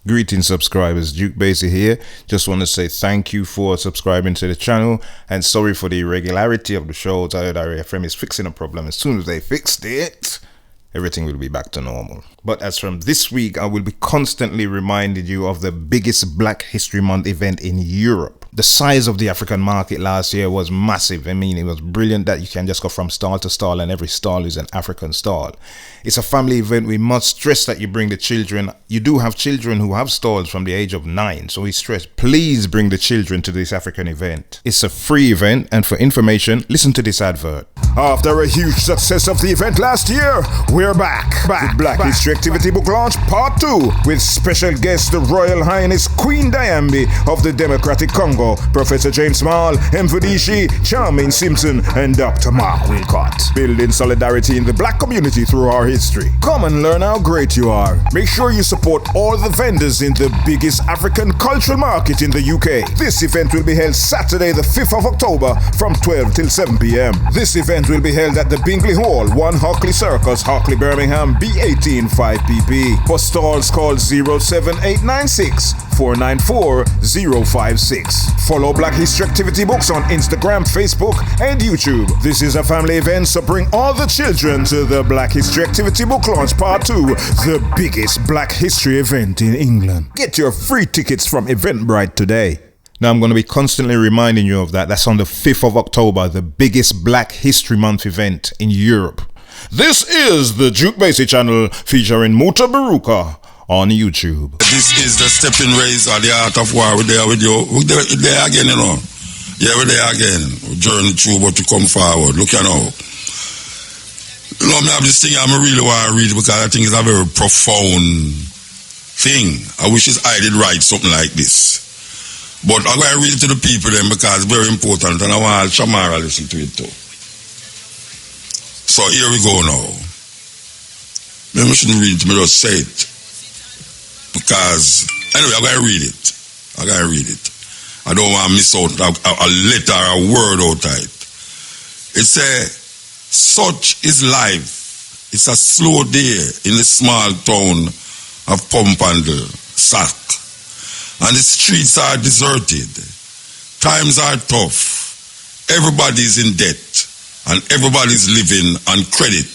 Greetings subscribers, Duke Basie here. Just want to say thank you for subscribing to the channel and sorry for the irregularity of the shows. I heard RFM is fixing a problem. As soon as they fixed it, everything will be back to normal. But as from this week, I will be constantly reminding you of the biggest Black History Month event in Europe. The size of the African market last year was massive. I mean, it was brilliant that you can just go from stall to stall and every stall is an African stall. It's a family event. We must stress that you bring the children. You do have children who have stalls from the age of 9. So we stress, please bring the children to this African event. It's a free event, and for information, listen to this advert. After a huge success of the event last year, we're back with Black History Activity Book Launch Part 2 with special guest the Royal Highness Queen Diambi of the Democratic Congo, Professor James Small, Mfudishi, Charmaine Simpson, and Dr. Mark Wilcott. Building solidarity in the Black community through our history. Come and learn how great you are. Make sure you support all the vendors in the biggest African cultural market in the UK. This event will be held Saturday the 5th of October from 12 till 7 p.m. This event will be held at the Bingley Hall, 1 Hockley Circus, Hockley, Birmingham, B18 5PP. For stalls, call 07896 494 056. Follow Black History Activity Books on Instagram, Facebook, and YouTube. This is a family event, so bring all the children to the Black History Activity Book Launch Part 2, the biggest Black History event in England. Get your free tickets from Eventbrite today. Now I'm going to be constantly reminding you of that. That's on the 5th of October, the biggest Black History Month event in Europe. This is the Duke Basie channel featuring Mutabaruka on YouTube. This is the Steppin race or the art of war. We're there with you. We're there again, you know. Yeah, we're there again. We journey through, but to come forward. Look, you know. You know, I have this thing I really want to read because I think it's a very profound thing. I wish I did write something like this. But I'm going to read it to the people then because it's very important and I want Shamara listen to it too. So here we go now. Maybe I shouldn't read it, I just say it. Because, anyway, I'm going to read it. I don't want to miss out a letter, a word out of it. It says, such is life. It's a slow day in the small town of Pompandle, Sac. And the streets are deserted. Times are tough. Everybody's in debt. And everybody's living on credit.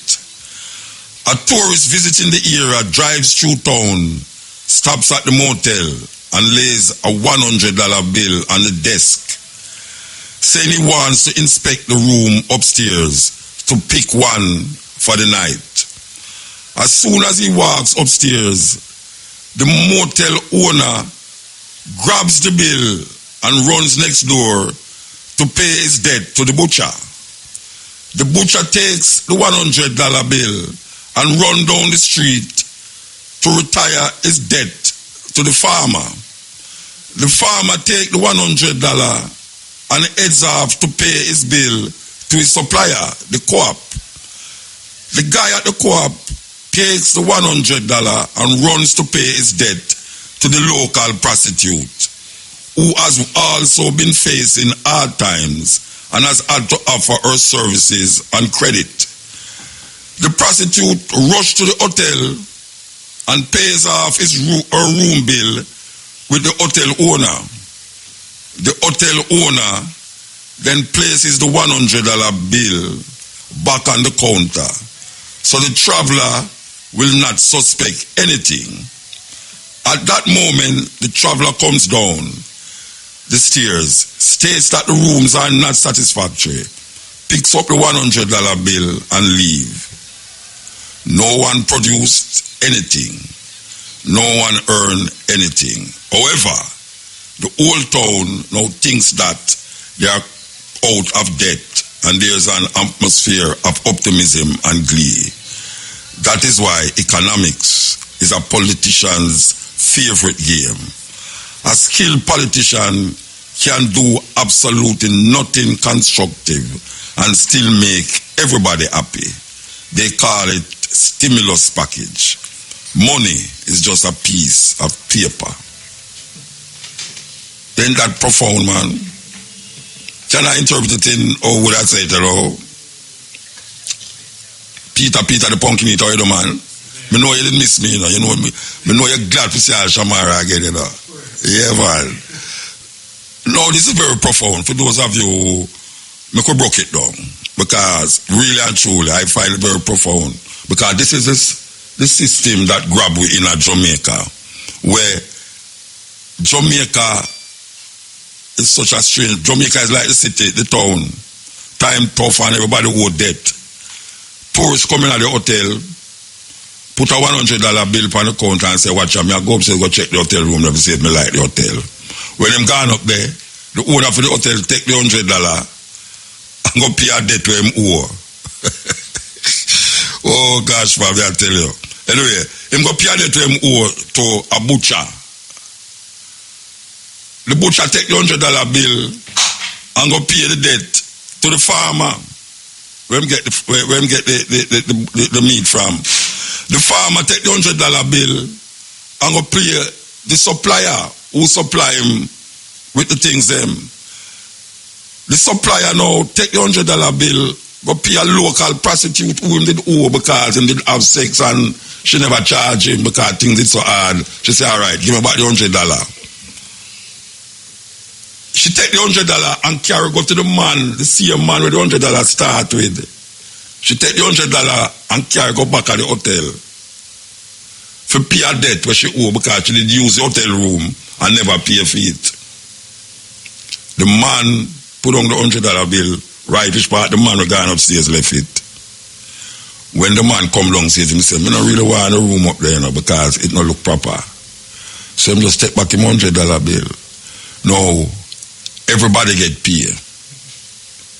A tourist visiting the area drives through town, stops at the motel and lays a $100 bill on the desk, saying he wants to inspect the room upstairs to pick one for the night. As soon as he walks upstairs, the motel owner grabs the bill and runs next door to pay his debt to the butcher. The butcher takes the $100 bill and runs down the street to retire his debt to the farmer. The farmer take the $100 and heads off to pay his bill to his supplier, the co-op. The guy at the co-op takes the $100 and runs to pay his debt to the local prostitute, who has also been facing hard times and has had to offer her services on credit. The prostitute rushed to the hotel and pays off her room bill with the hotel owner. The hotel owner then places the $100 bill back on the counter, so the traveler will not suspect anything. At that moment, the traveler comes down the stairs, states that the rooms are not satisfactory, picks up the $100 bill and leave. No one produced anything. No one earned anything. However, the whole town now thinks that they are out of debt and there's an atmosphere of optimism and glee. That is why economics is a politician's favorite game. A skilled politician can do absolutely nothing constructive and still make everybody happy. They call it stimulus package. Money is just a piece of paper. Ain't that profound, man? Can I interpret it in, or would I say it, hello? Peter the pumpkin eater, you know, man? Me know you didn't miss me, you know. You know me know you're glad to see Al Shamara again, you know. Yeah, man. No, this is very profound for those of you who me could broke it down. Because really and truly, I find it very profound. Because this is the system that grab we in Jamaica, where Jamaica is such a strange. Jamaica is like the city, the town. Time tough and everybody owe debt. Tourists come in at the hotel, put a $100 bill on the counter and say, watch out, me I go upstairs, go check the hotel room, never say me like the hotel. When them gone up there, the owner for the hotel take the $100 and go pay a debt to him owe. Oh gosh, Bobby, I tell you. Anyway, him go pay a debt to him owe to a butcher. The butcher take the $100 bill and go pay the debt to the farmer. Where him get the meat from. The farmer take the $100 bill and go pay the supplier who supply him with the things them. The supplier now take the $100 bill, go pay a local prostitute who him did owe because him did have sex and she never charge him because things did so hard. She say, all right, give me back the $100. She take the $100 and carry go to the man, the same man with the $100 start with. She take the $100 and carry go back at the hotel for pay a debt where she owe because she did use the hotel room and never pay for it. The man put on the $100 bill, right which part the man who gone upstairs left it. When the man come down says him, say, I don't really want a room up there, you know, because it don't look proper. So him just take back him $100 bill. Now, everybody get paid.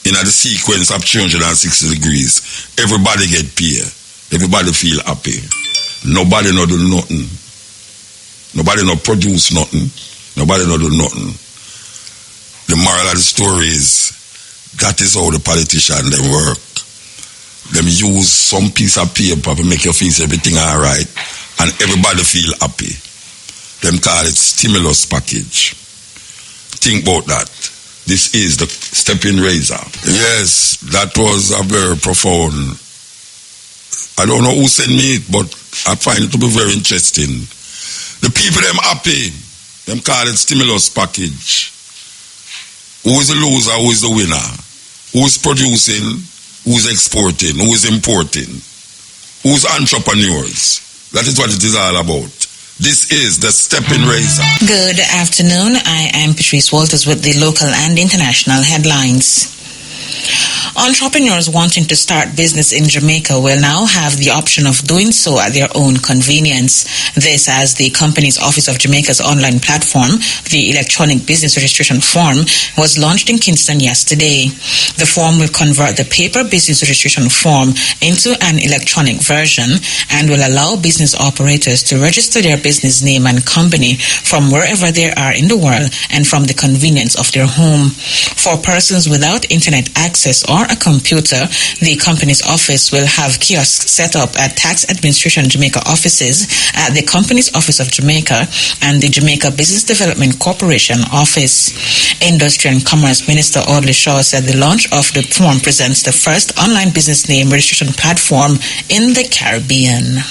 In the sequence of 360 degrees, everybody get paid. Everybody feel happy. Nobody no do nothing. Nobody no produce nothing. Nobody no do nothing. The moral of the story is that is how the politicians they work. Them use some piece of paper to make you feel everything alright and everybody feel happy. Them call it stimulus package. Think about that. This is the Steppin razor. Yes, that was a very profound. I don't know who sent me it, but I find it to be very interesting. The people them happy. Them call it stimulus package. Who is the loser? Who is the winner? Who is producing? Who is exporting? Who is importing? Who is entrepreneurs? That is what it is all about. This is the Steppin razor. Good afternoon. I am Patrice Walters with the local and international headlines. Entrepreneurs wanting to start business in Jamaica will now have the option of doing so at their own convenience. This as the company's Office of Jamaica's online platform, the Electronic Business Registration Form, was launched in Kingston yesterday. The form will convert the paper business registration form into an electronic version and will allow business operators to register their business name and company from wherever they are in the world and from the convenience of their home. For persons without internet access or a computer, the company's office will have kiosks set up at Tax Administration Jamaica offices, at the company's Office of Jamaica, and the Jamaica Business Development Corporation office. Industry and Commerce Minister Audley Shaw said the launch of the form presents the first online business name registration platform in the Caribbean.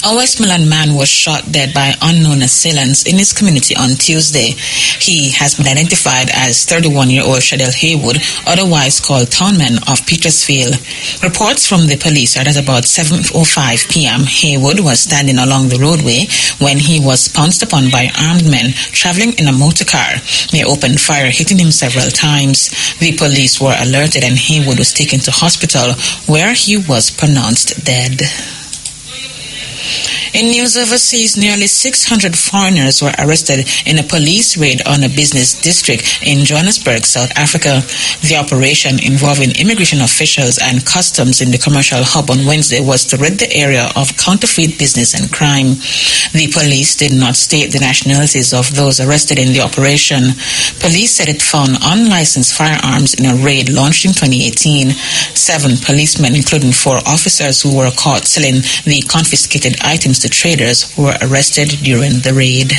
A Westmoreland man was shot dead by unknown assailants in his community on Tuesday. He has been identified as 31-year-old Shadell Haywood, otherwise called Townman of Petersfield. Reports from the police are that about 7:05 p.m. Haywood was standing along the roadway when he was pounced upon by armed men traveling in a motor car. They opened fire, hitting him several times. The police were alerted and Haywood was taken to hospital where he was pronounced dead. In news overseas, nearly 600 foreigners were arrested in a police raid on a business district in Johannesburg, South Africa. The operation, involving immigration officials and customs in the commercial hub on Wednesday, was to rid the area of counterfeit business and crime. The police did not state the nationalities of those arrested in the operation. Police said it found unlicensed firearms in a raid launched in 2018. 7 policemen, including 4 officers who were caught selling the confiscated items to traders, were arrested during the raid.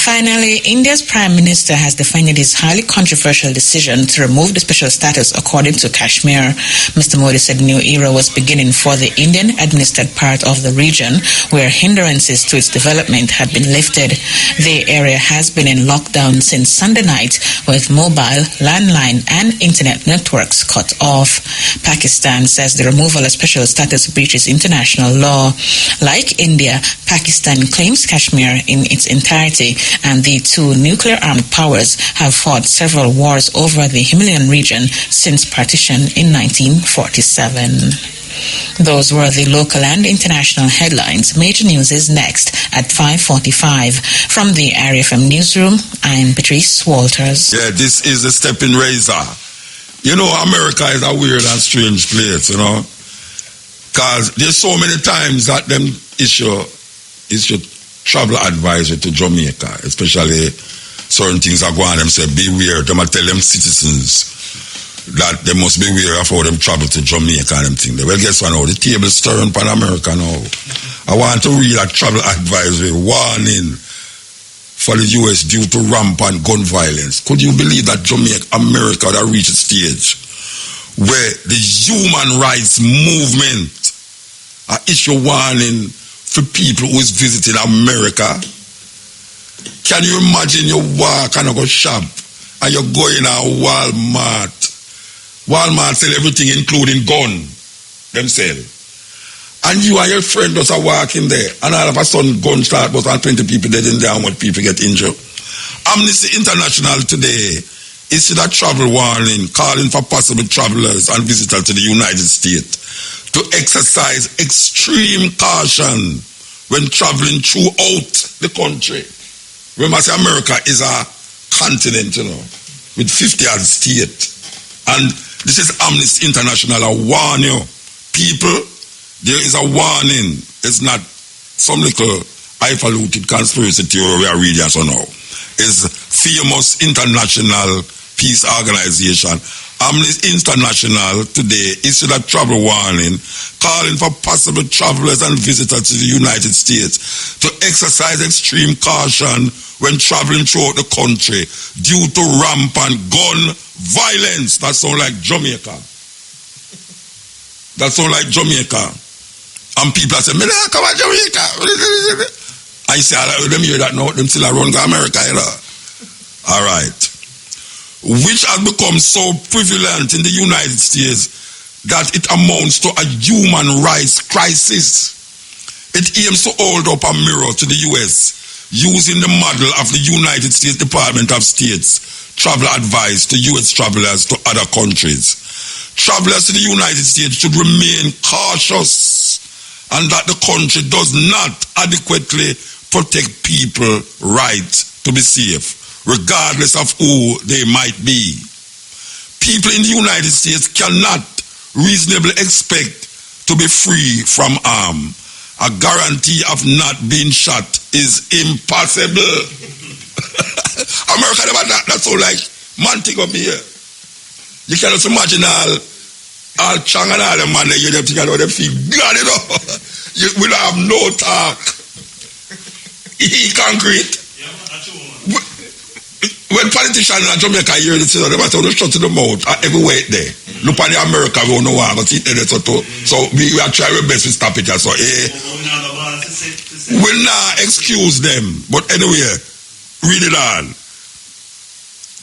Finally, India's Prime Minister has defended his highly controversial decision to remove the special status according to Kashmir. Mr. Modi said a new era was beginning for the Indian-administered part of the region where hindrances to its development had been lifted. The area has been in lockdown since Sunday night with mobile, landline and internet networks cut off. Pakistan says the removal of special status breaches international law. Like India, Pakistan claims Kashmir in its entirety, and the two nuclear-armed powers have fought several wars over the Himalayan region since partition in 1947. Those were the local and international headlines. Major news is next at 5:45. From the RFM newsroom, I'm Patrice Walters. Yeah, this is a Steppin razor. You know, America is a weird and strange place, you know, because there's so many times that them issue travel advisory to Jamaica, especially certain things are going on. Them say beware. Them tell them citizens that they must be aware of how them travel to Jamaica and them things. Well, guess what now? The table's turned for America now. I want to read a travel advisory warning for the U.S. due to rampant gun violence. Could you believe that America that reached a stage where the human rights movement issue warning for people who is visiting America? Can you imagine you walk and you go shop and you're going to Walmart? Walmart sell everything including gun themselves. And you and your friend just are walking there and all of a sudden gun start but 20 people dead in there and what people get injured. Amnesty International today issued a travel warning calling for possible travelers and visitors to the United States to exercise extreme caution when traveling throughout the country. Remember, I say America is a continent, you know, with 50 odd states. And this is Amnesty International. I warn you, people, there is a warning. It's not some little highfalutin conspiracy theory we are reading so now. It's famous international peace organization. Amnesty International today issued a travel warning calling for possible travelers and visitors to the United States to exercise extreme caution when traveling throughout the country due to rampant gun violence. That sounds like Jamaica. That sounds like Jamaica. And people say, "Me nah come to Jamaica." I say, them hear that now, them still run to America, you know. All right. Which has become so prevalent in the United States that it amounts to a human rights crisis. It aims to hold up a mirror to the U.S. using the model of the United States Department of State's travel advice to U.S. travelers to other countries. Travelers to the United States should remain cautious and that the country does not adequately protect people's rights to be safe, regardless of who they might be. People in the United States cannot reasonably expect to be free from harm. A guarantee of not being shot is impossible. America never that's all like man thing up here. You cannot imagine all Chang and all them man they them think about them feel glad, you know. You will have no talk. Concrete. When politicians in Jamaica hear this, they must have to shut to the mouth everywhere there. Look at the America, we don't know how to see it. So we are trying our best to stop it. So, we'll not excuse them. But anyway, read it on.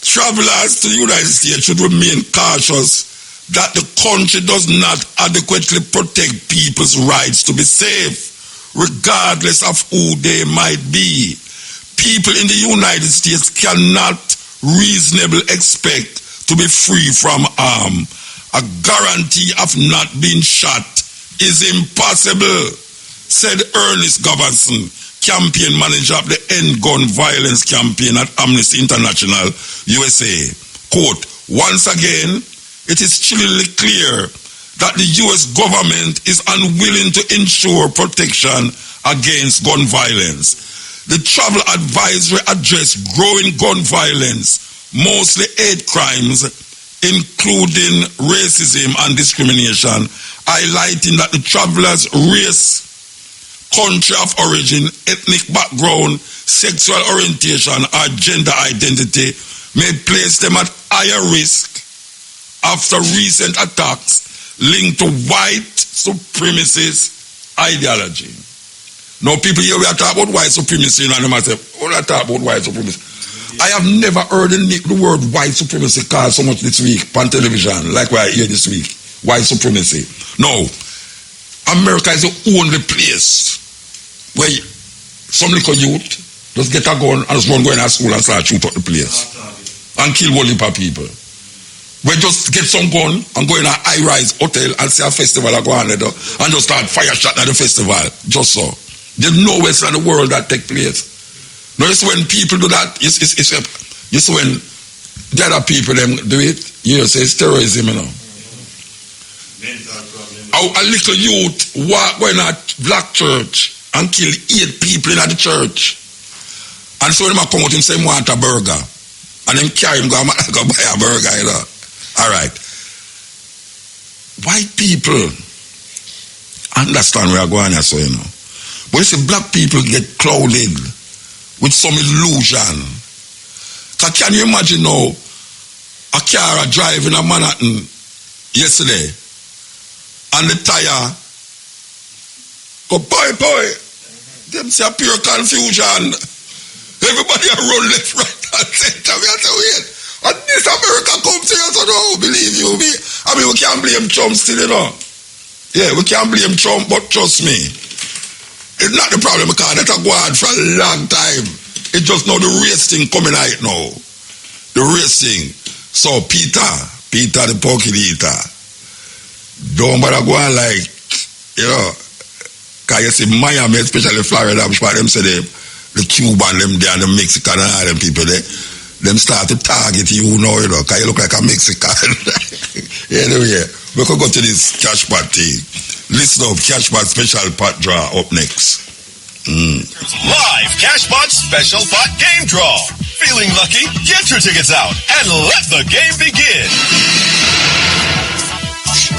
Travelers to the United States should remain cautious that the country does not adequately protect people's rights to be safe, regardless of who they might be. People in the United States cannot reasonably expect to be free from harm. A guarantee of not being shot is impossible, said Ernest Goverson, campaign manager of the End Gun Violence campaign at Amnesty International, USA. Quote, once again, it is chillingly clear that the U.S. government is unwilling to ensure protection against gun violence. The travel advisory addressed growing gun violence, mostly hate crimes, including racism and discrimination, highlighting that the travelers' race country of origin, ethnic background, sexual orientation, or gender identity may place them at higher risk after recent attacks linked to white supremacist ideology. Now people here we are talking about white supremacy and them say, oh, I talk about white supremacy. I have never heard the word white supremacy called so much this week on television, like what I hear this week. White supremacy. No. America is the only place where some little youth just get a gun and just run going to school and start shoot up the place. And kill whole heap of people. We just get some gun and go in a high-rise hotel and see a festival and go on there and just start fire shot at the festival. Just so. There's nowhere else in the world that take place. Now, it's when people do that, it's when the other people them do it, you know, say it's terrorism, you know. A little youth walk going to black church and kill 8 people in the church. And so them come out and say, want a burger. And then carry him, go buy a burger, you know. All right. White people understand where I'm going, so you know. But you see, black people get clouded with some illusion. Cause can you imagine now a car driving a Manhattan yesterday and the tire go boy. Them say pure confusion. Everybody run left, right, and center. We are so weird. And this America comes to us, so no, believe you me. I mean, we can't blame Trump still, you know. Yeah, we can't blame Trump, but trust me, it's not the problem because that's a go on for a long time. It's just now the race thing coming out now. The race thing. So Peter the porky eater, don't bother go on like, you know, because you see Miami, especially Florida, I'm sure them say the Cuban, them there, the Mexican and all them people there, them start to target you now, you know, because you look like a Mexican. Anyway, we can go to this cash pot thing. Listen up, cash pot special pot draw up next. Live cash pot special pot game draw. Feeling lucky? Get your tickets out and let the game begin.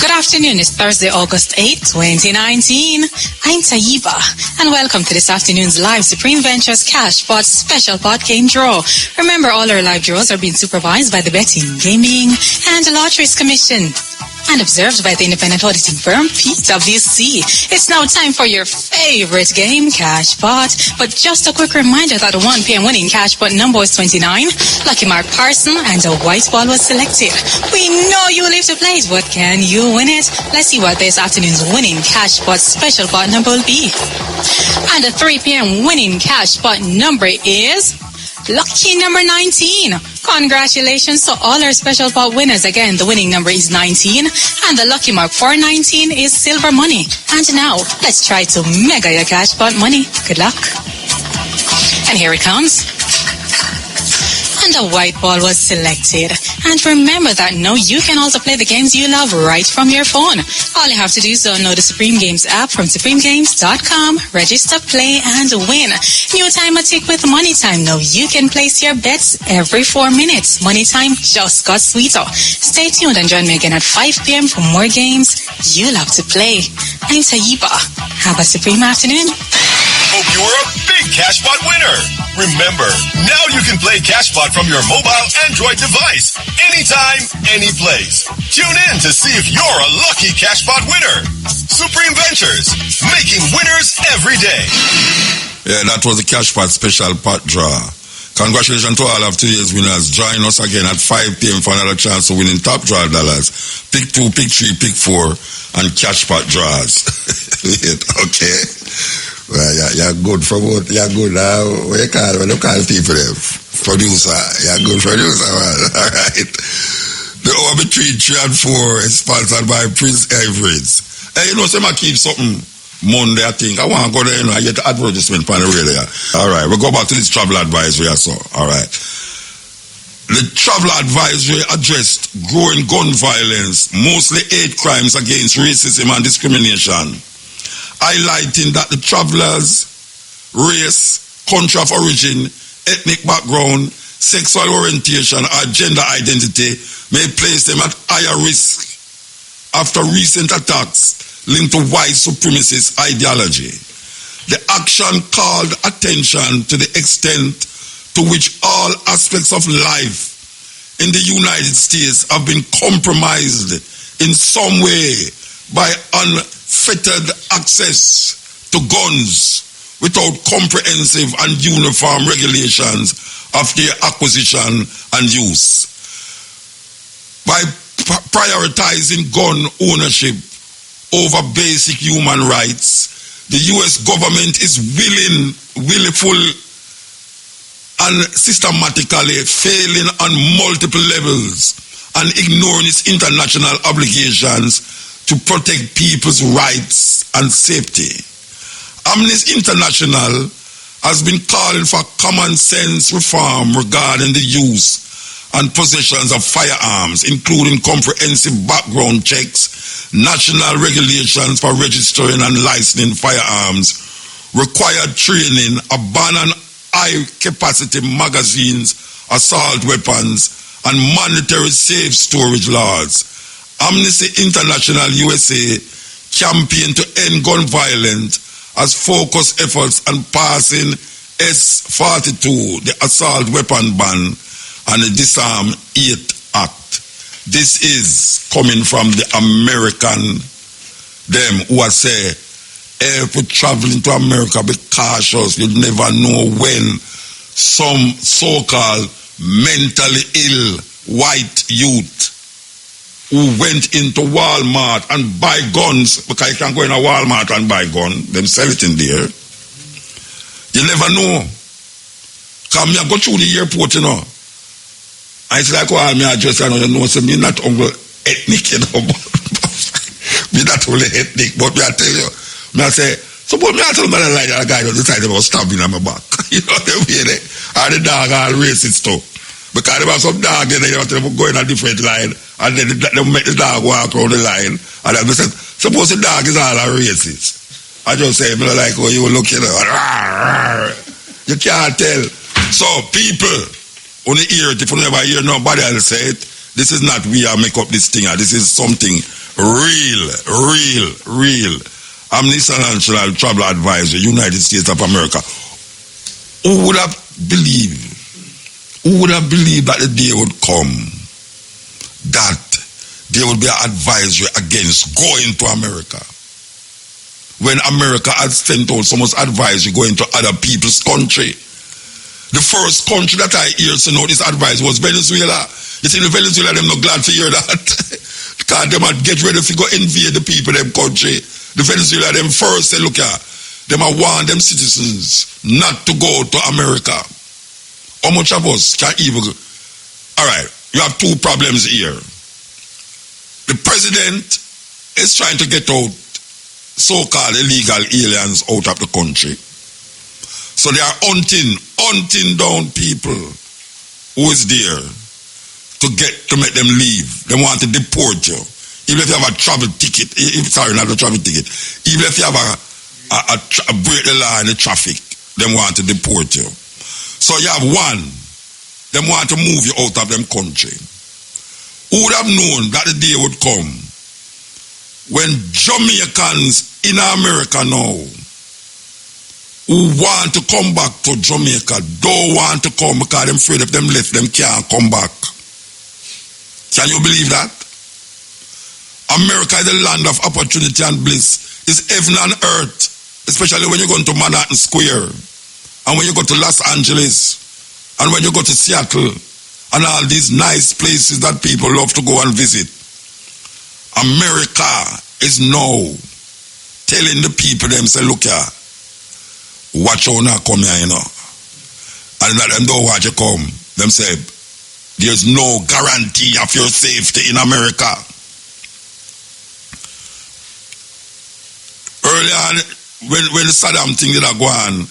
Good afternoon. It's Thursday, August 8th, 2019. I'm Taiba, and welcome to this afternoon's live Supreme Ventures Cash Pot Special Pot Game Draw. Remember, all our live draws are being supervised by the Betting, Gaming, and Lotteries Commission and observed by the independent auditing firm PwC. It's now time for your favorite game, Cash Pot. But just a quick reminder that the 1 p.m. winning Cash Pot number was 29. Lucky Mark Parson and a white ball was selected. We know you live to play it, but can you win it? Let's see what this afternoon's winning Cash Pot special pot number will be. And the 3 p.m. winning Cash Pot number is lucky number 19. Congratulations to all our special pot winners. Again, the winning number is 19 and the lucky mark for 19 is silver money. And now, let's try to mega your cash pot money. Good luck. And here it comes. And a white ball was selected. And remember that now you can also play the games you love right from your phone. All you have to do is download the Supreme Games app from supremegames.com, register, play, and win. New time a tick with Money Time. Now you can place your bets every 4 minutes. Money Time just got sweeter. Stay tuned and join me again at 5 p.m. for more games you love to play. I'm Taiba. Have a supreme afternoon. Hope you were a big Cashpot winner. Remember, now you can play Cashpot from your mobile Android device. Anytime, any place. Tune in to see if you're a lucky Cashpot winner. Supreme Ventures, making winners every day. Yeah, that was the Cashpot special pot draw. Congratulations to all of today's winners. Join us again at 5 p.m. for another chance to win in top draw dollars. Pick 2, pick 3, pick 4, and Cashpot draws. Okay. Well, you're good for both. You're good. What you call people there? Producer. You're good producer, man. All right. The hour between 3 and 4 is sponsored by Prince Everett's. Hey, you know, say I keep something Monday, I think. I want to go there, you know, I get the advertisement on the radio. All right. We'll go back to this travel advisory I saw. All right. The travel advisory addressed growing gun violence, mostly hate crimes against racism and discrimination, highlighting that the travelers' race, country of origin, ethnic background, sexual orientation, or gender identity may place them at higher risk after recent attacks linked to white supremacist ideology. The action called attention to the extent to which all aspects of life in the United States have been compromised in some way by unfettered access to guns without comprehensive and uniform regulations of their acquisition and use. By prioritizing gun ownership over basic human rights, the U.S. government is willful and systematically failing on multiple levels and ignoring its international obligations to protect people's rights and safety. Amnesty International has been calling for common sense reform regarding the use and possessions of firearms, including comprehensive background checks, national regulations for registering and licensing firearms, required training, a ban on high-capacity magazines, assault weapons, and mandatory safe storage laws. Amnesty International USA campaign to end gun violence has focused efforts on passing S-42, the assault weapon ban, and the Disarm 8 Act. This is coming from the American, them who are say, if you're traveling to America, be cautious. You never know when some so-called mentally ill white youth who went into Walmart and buy guns, because you can go in a Walmart and buy gun, them sell it in there. You never know. Come here, go through the airport, you know. And it's like, well, me address, you know, so me not only ethnic, you know, me not only ethnic, but me I tell you, me I say, suppose me I tell me like that guy that decided about stabbing on my back. You know the way they, and the dog all racist too. Because there was some dog in there, you know, they go in a different line, and then they make the dog walk around the line, and then they said, suppose the dog is all a racist. I just say, me like, oh, you look, you know, you can't tell. So people, only hear it, if you never hear nobody else say it, this is not we are make up this thing, this is something real. Amnesty International Travel Advisory, United States of America. Who would have believed that the day would come that there would be an advisory against going to America? When America had sent out so much advisory going to other people's country. The first country that I hear so now this advice was Venezuela. You see, the Venezuela, them not glad to hear that. Because them had get ready to go invade the people in them country. The Venezuela, them first say, look here, them are warn them citizens not to go to America. How much of us can even go? All right, you have two problems here. The president is trying to get out so-called illegal aliens out of the country. So they are hunting down people who is there to make them leave. They want to deport you. Even if you have a travel ticket, not a travel ticket. Even if you have a break the law in the traffic, they want to deport you. So you have one, they want to move you out of them country. Who would have known that the day would come when Jamaicans in America now who want to come back to Jamaica don't want to come because they're afraid if them left, them can't come back. Can you believe that? America is the land of opportunity and bliss. It's heaven and earth, especially when you go to Manhattan Square and when you go to Los Angeles and when you go to Seattle and all these nice places that people love to go and visit. America is now telling the people them, say, look here, watch out now come here, you know. And let them don't watch you come. Them say, there's no guarantee of your safety in America. Earlier on, when the Saddam thing did go on,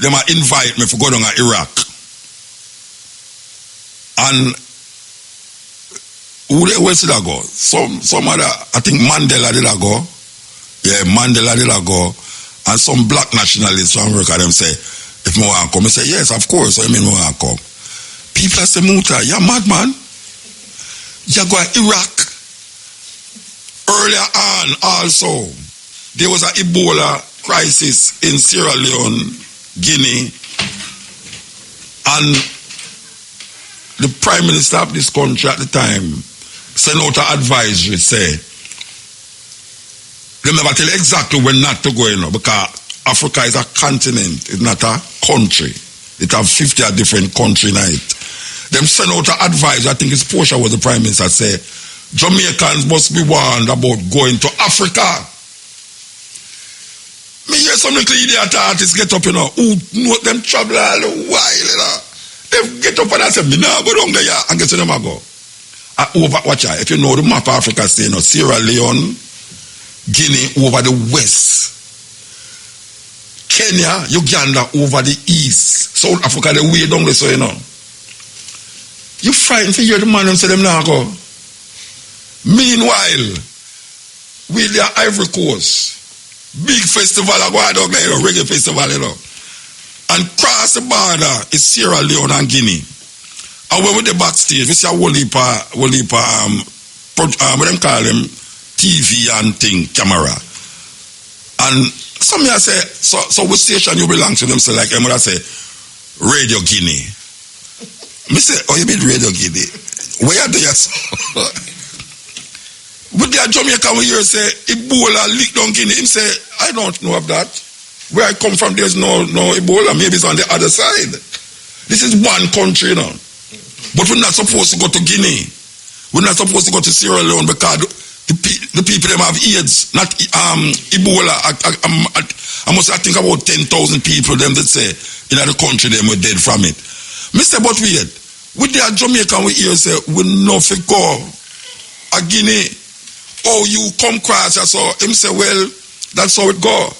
they might invite me to go down to Iraq. And where did I go? Some other, I think Mandela did I go. Yeah, Mandela did I go. And some black nationalists from America, them say, if I want to come, I say, yes, of course, I mean, I want to come. People say, Muta, you're mad, man. You go to Iraq. Earlier on, also, there was an Ebola crisis in Sierra Leone, Guinea, and the Prime Minister of this country at the time sent out an advisory, say, they never tell exactly when not to go, because Africa is a continent, it's not a country. It have 50 different countries in it. Them send out an advisory, I think it's Portia was the Prime Minister, say, Jamaicans must be warned about going to Africa. Me hear some little idiot artists get up, who know them travel all the while, They get up and I say, me now go down there and get to them go. Watch out, if you know the map of Africa, say, Sierra Leone, Guinea over the west, Kenya, Uganda over the east, South Africa the way down there, so you frightened to hear the man and say them now go. Meanwhile, with the Ivory Coast, big festival I go down there, reggae festival, and cross the border is Sierra Leone and Guinea. And when we the backstage, we see a whole heap what them call them, TV and thing, camera. And some here say, so what station you belong to? Them say, like, I'm going to say, Radio Guinea. Me say, oh, you mean Radio Guinea? Where are they? But they are Jamaican when you say, Ebola leak down Guinea. Him say, I don't know of that. Where I come from, there's no Ebola. Maybe it's on the other side. This is one country, But we're not supposed to go to Guinea. We're not supposed to go to Sierra Leone because the people them have AIDS, not Ebola. I think about 10,000 people them that say in the country them were dead from it. Mr. But weird. With the Jamaican we hear say we not fit go a Guinea. Oh, you come cross so him say, well, that's how it go.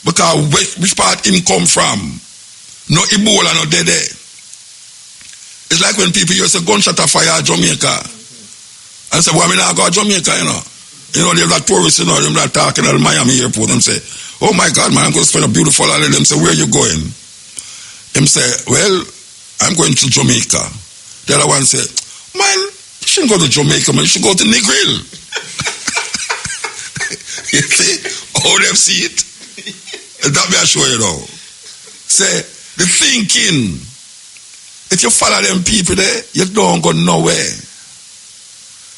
Because which part him come from? No Ebola, no dead. It's like when people hear say gunshot a fire at Jamaica. And say, well, I mean, I go to Jamaica, they're like tourists, they're like talking at Miami airport. Them say, oh my God, man, I'm going to spend a beautiful holiday. Them say, where are you going? Them say, well, I'm going to Jamaica. The other one say, man, you shouldn't go to Jamaica, man, you should go to Negril. You see? How them see it? That me I show you now. Say, the thinking, if you follow them people there, you don't go nowhere.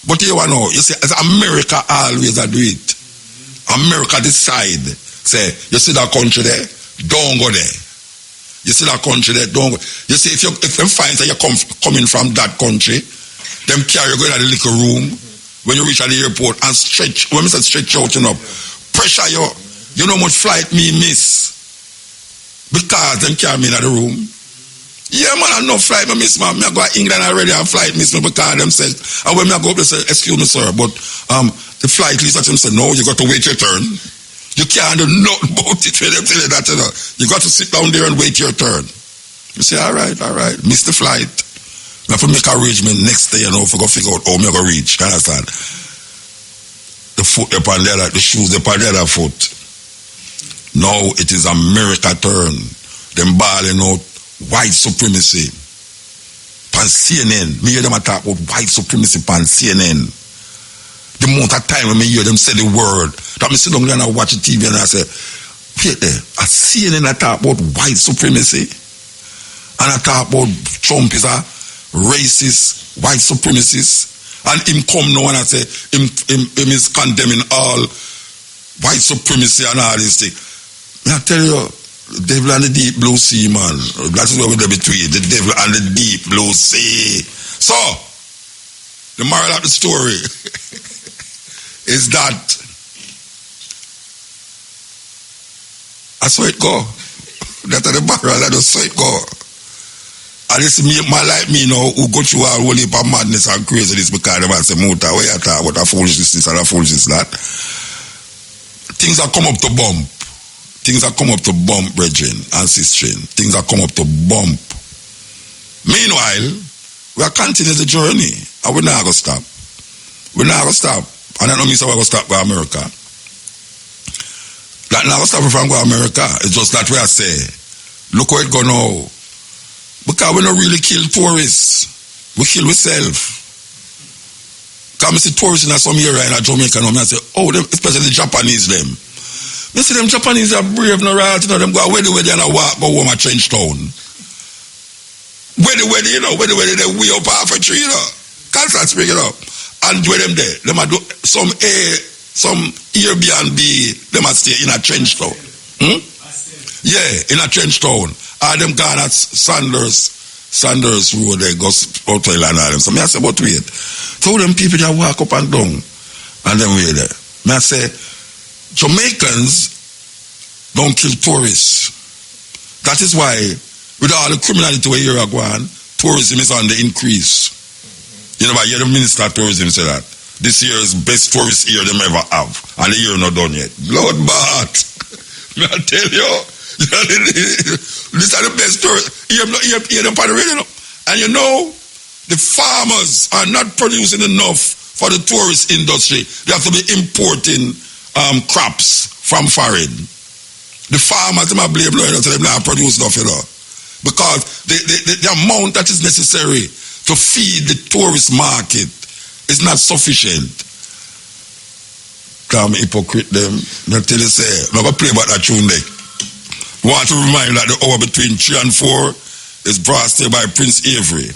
But you know, you see, as America always do it. America decide, say, you see that country there, don't go there. You see that country there, don't go. You see, if them find that you're coming from that country, them carry you go in the little room when you reach at the airport and stretch, when I say stretch out, pressure you. You know how much flight me miss. Because them carry me in the room. Yeah, man, I no flight me miss, man. I go to England already and flight miss me because them said, and when I go up, they say, excuse me, sir, but the flight leads at them say, no, you got to wait your turn. You can't do nothing about it when them tell you that, You got to sit down there and wait your turn. You say, all right, miss the flight. I have to make arrangement next day, for go figure out how I'm going to reach. You understand? The foot upon the other, the shoes upon the other foot. Now it is America turn. Them balling out white supremacy. Pan CNN. Me hear them talk about white supremacy pan CNN. The amount of time when me hear them say the word, that me sit down there and I watch the TV and I say, wait there, at CNN I talk about white supremacy. And I talk about Trump is a racist, white supremacist. And him come now and I say, him is condemning all white supremacy and all these things. I tell you, the devil and the deep blue sea, man. That is where we're between. The devil and the deep blue sea. So, the moral of the story is that I saw it go. That's the moral, I just saw it go. And it's me, man like me now, who go through all whole heap of madness and craziness because they say, Muta, where you talk about a foolishness this and a foolishness that. Things that come up to bump. Things that come up to bump, brethren and sisters. Things that come up to bump. Meanwhile, we are continuing the journey and we're not going to stop. We're not going to stop. And I don't mean we're going to stop by America. That not going to stop from going to America. It's just that we are say, look how it go now. Because we don't really kill tourists. We kill ourselves. Because I see tourists in some area in Jamaica and I say, oh, them, especially the Japanese them. You see them Japanese are brave, no right, you know, them go where they and walk go home a trench town. Where they, you know, where they way up half a tree, you know. Constant spring, you know. And where them there, them a do some Airbnb, them a stay in a trench town. Yeah, in a trench town. Them gone at Sanders Road, they go hotel and all them. So me I say, but wait. So them people that walk up and down and then wait there. Me I say, Jamaicans don't kill tourists. That is why, with all the criminality where you're going, tourism is on the increase. You know, I hear the Minister of Tourism say that. This year is best tourist year them ever have. And the year not done yet. Lord Bart, may I tell you, these are the best tourists. You hear them on the radio. And you know, the farmers are not producing enough for the tourist industry. They have to be importing crops from foreign. The farmers, them are blame blowing so they not produce enough, you know. Because the amount that is necessary to feed the tourist market is not sufficient. Come hypocrite them. Not tell you say, I'm going to play about that tune there. Want to remind that the hour between 3 and 4 is brought to you by Prince Avery.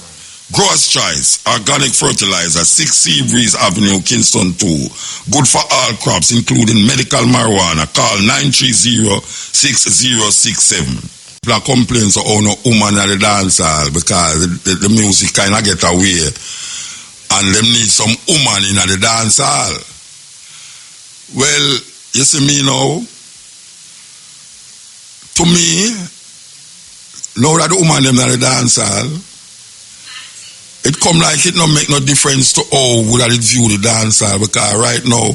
Gross Choice, organic fertilizer, 6 Seabreeze Avenue, Kingston 2. Good for all crops, including medical marijuana. Call 930-6067. People complain so no woman at the dance hall because the music kind of get away. And them need some woman in the dance hall. Well, you see me now? To me, now that the woman them in the dance hall, it come like it not make no difference to how would it view the dancer because right now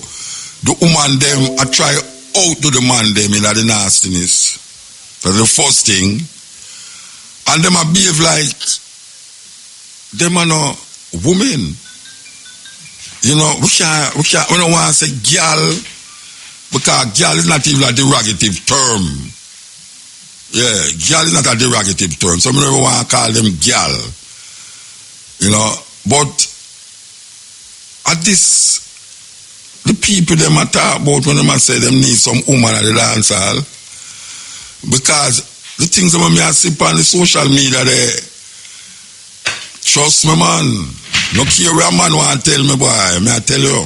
the woman them I try outdo the man them in the nastiness. That's the first thing. And them a behave like them are no women. You know, we don't want to say girl because girl is not even a derogative term. Yeah, girl is not a derogative term. So I never want to call them girl. You know, but at this, the people them a talk about when them a say them need some woman at the dance hall, because the things that me a see on the social media there, trust me man, no care where a man want to tell me boy, me I tell you,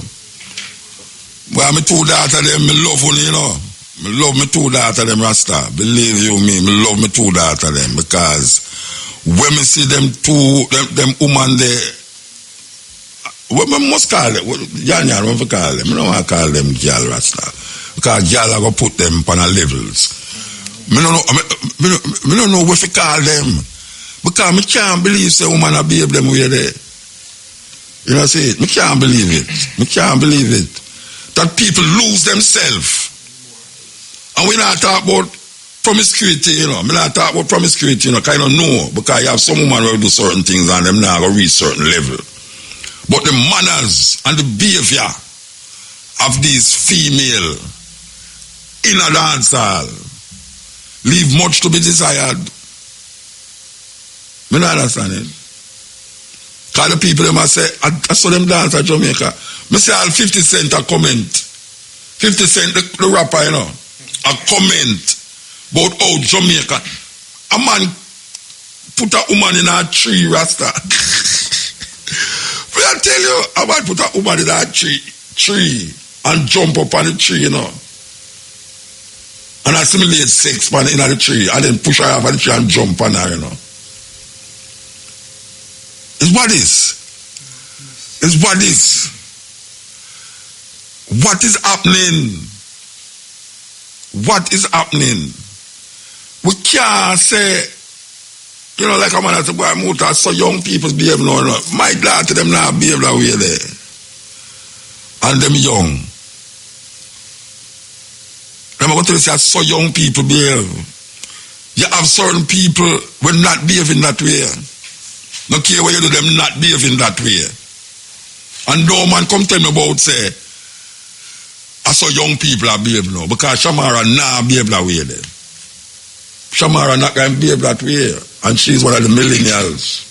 boy me two daughters them, me love you know, me love me two daughters them Rasta, believe you me love me two daughters them because when me see them two, them woman there, what me must call them? Yan, what we call them? I don't want to call them girl Rasta. Because girl are going to put them on a levels. I don't know what we call them. Because I can't believe say woman a behave them way there. You know what I say? I can't believe it. I can't believe it. That people lose themselves. And we not talk about promiscuity, you know. I not talk about promiscuity, you know, kind of know, because you have some women who do certain things and them now go reach certain level. But the manners and the behavior of these female in a dance hall leave much to be desired. I don't understand it. Because the people them say, I saw them dance at Jamaica. I say all 50 Cent a comment. 50 Cent, the rapper, you know, a comment about how Jamaica, a man put a woman in a tree, Rasta. But I tell you, a man put a woman in a tree and jump up on the tree, you know. And assimilate sex man in the tree and then push her off on the tree and jump on her, you know. It's what is. It's what is. What is happening? What is happening? We can't say, you know, like a man has to go and move to so young people behave now. My daughter, them now behave that way there. And them young. I'm going to say, so young people behave. You have certain people will not behave in that way. No care what you do, them not behave in that way. And no man come tell me about, say, I saw young people are behave now. Because Shamara now behave that way there. Shamara not going to behave that way. And she's one of the millennials.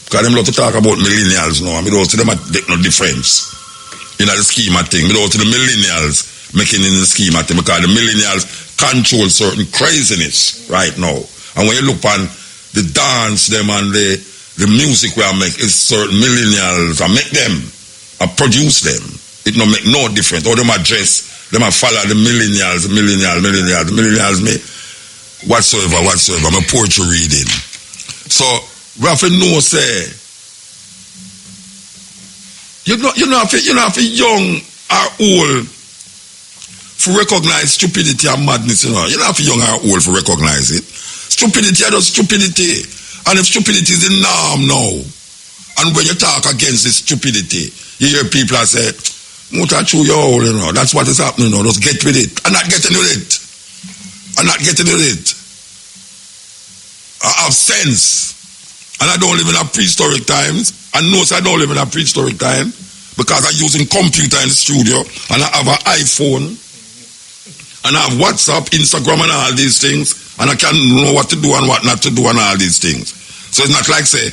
Because them love to talk about millennials now. I don't see them make no difference in the scheme of things. I don't see the millennials making in the scheme at them, because the millennials control certain craziness right now. And when you look on the dance them and the music we are make, it's certain millennials I make them, I produce them. It no make no difference. All them address, them I follow the millennials me whatsoever, my poetry reading. So we have to know say you know if young or old to recognize stupidity and madness, you know. You don't have to young or old to recognize it. Stupidity is just stupidity. And if stupidity is the norm now, and when you talk against this stupidity, you hear people that say, Muta chew your old, you know, that's what is happening now. Just get with it. I'm not getting with it. I have sense. And I don't live in a prehistoric times. I know I don't live in a prehistoric time because I'm using computer in the studio and I have an iPhone and I have WhatsApp, Instagram and all these things, and I can know what to do and what not to do and all these things. So it's not like say,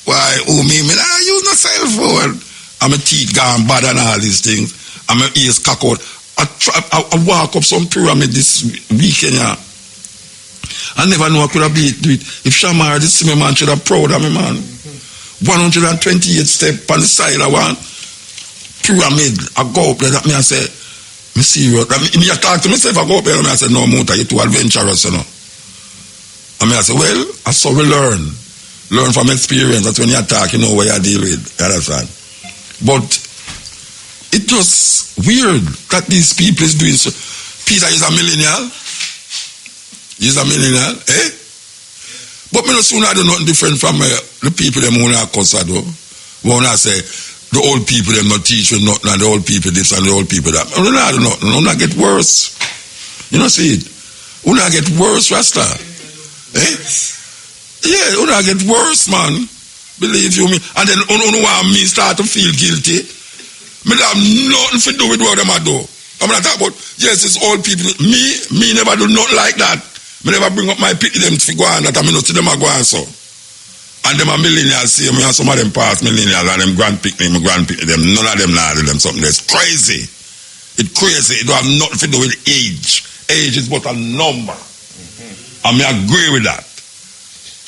why, I use my cell phone. I'm a teeth gone bad and all these things. I'm a ears cock out. I walk up some pyramid this weekend, yeah. I never know I could have beat it. If Shamar this me man should have proud of me, man. 128 step on the side of one pyramid. I go up there, that me I say, me serious. Me I talk to myself, I go up there and I say, no, Muta, you're too adventurous, you know. And me I say, well, I saw we learn. Learn from experience. That's when you talk, you know what you deal with. You understand? But it was weird that these people is doing so. Peter is a millennial. He's a millennial, eh? But me no soon I do nothing different from the people them who are considered. When I say the old people them not teach me nothing and the old people this and the old people that. I do nothing. I not get worse. You know see it? I not get worse, Rasta. Eh? Yeah, I not get worse, man. Believe you me. And then want me start to feel guilty. Me have nothing to do with what them I do. I'm not talking about, yes, it's old people. Me never do nothing like that. Me never bring up my pity them to go on that I mean not see them a go on so. And them a millennials see me and some of them past millennials and them grand picnic, them, none of them not do them something that's crazy. It's crazy. It don't have nothing to do with age. Age is but a number. And me agree with that.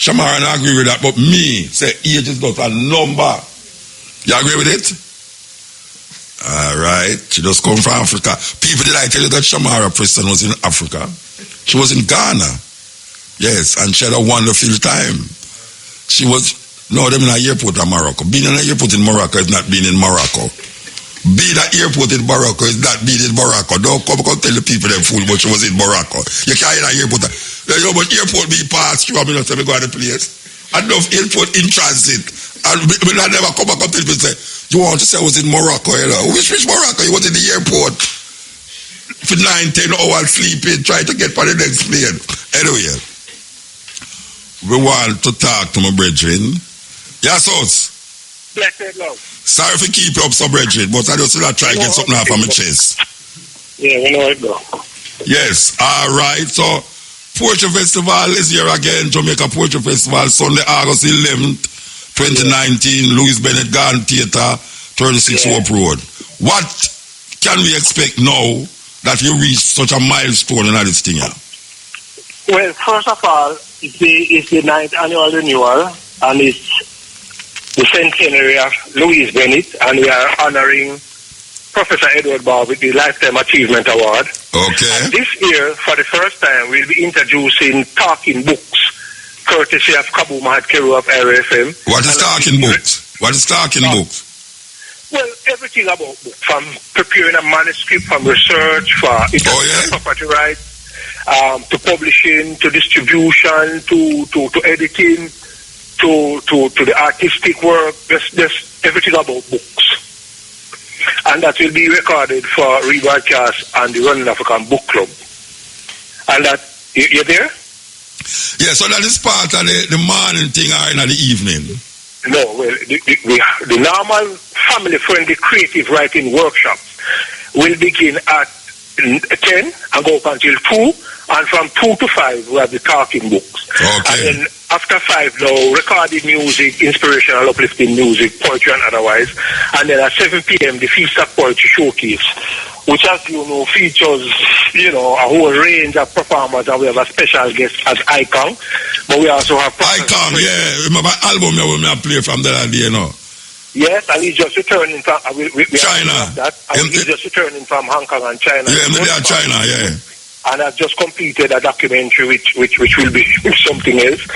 Shamara and I agree with that, but me say age is but a number. You agree with it? Alright. She just come from Africa. People did I tell you that Shamara Preston was in Africa? She was in Ghana. Yes, and she had a wonderful time. She was, no, them in an airport in Morocco. Being in an airport in Morocco is not being in Morocco. Being at airport in Morocco is not being in Morocco. Don't come tell the people them fool, but she was in Morocco. You can't in an airport. You know, but airport be passed through, I mean, say, me go to the place. Enough airport in transit. And we never come back and tell people, say, you want to say I was in Morocco, you know? Which Morocco? You was in the airport. For 9-10 hours sleeping, trying to get for the next plane. Anyway, we want to talk to my brethren. Yes, us. Blessed love. Sorry for keep up some brethren, but I just try to get something off of my chest. Yeah, we know it go. Yes, all right. So, Poetry Festival is here again. Jamaica Poetry Festival, Sunday, August 11th, 2019, Louis Bennett Garden Theatre, 36 Hope Road. What can we expect now that you reach such a milestone in this thing? Well, first of all, it's the 9th annual renewal, and it's the centenary of Louis Bennett, and we are honoring Professor Edward Barr with the Lifetime Achievement Award. Okay. And this year, for the first time, we'll be introducing talking books, courtesy of Kabu Mahat Keru of RFM. What is talking books? What is talking books? Well, everything about books, from preparing a manuscript, from research, for intellectual property rights, to publishing, to distribution, to editing, to the artistic work. There's everything about books. And that will be recorded for rebroadcast on the Running African Book Club. And that, you there? Yeah, so that is part of the morning thing or in the evening? No, well, the normal family-friendly creative writing workshops will begin at 10 and go up until 2, And from 2 to 5, we have the talking books. Okay. And then after 5 now, recorded music, inspirational, uplifting music, poetry and otherwise. And then at 7 p.m., the Feast of Poetry Showcase, which, as you know, features, you know, a whole range of performers. And we have a special guest as Icon. But we also have... Icon, yeah. Remember album I play from the other day, you know? Yes, and he's just returning from... China. He's just returning from Hong Kong and China. Yeah, maybe China, yeah. And I've just completed a documentary which will be something else.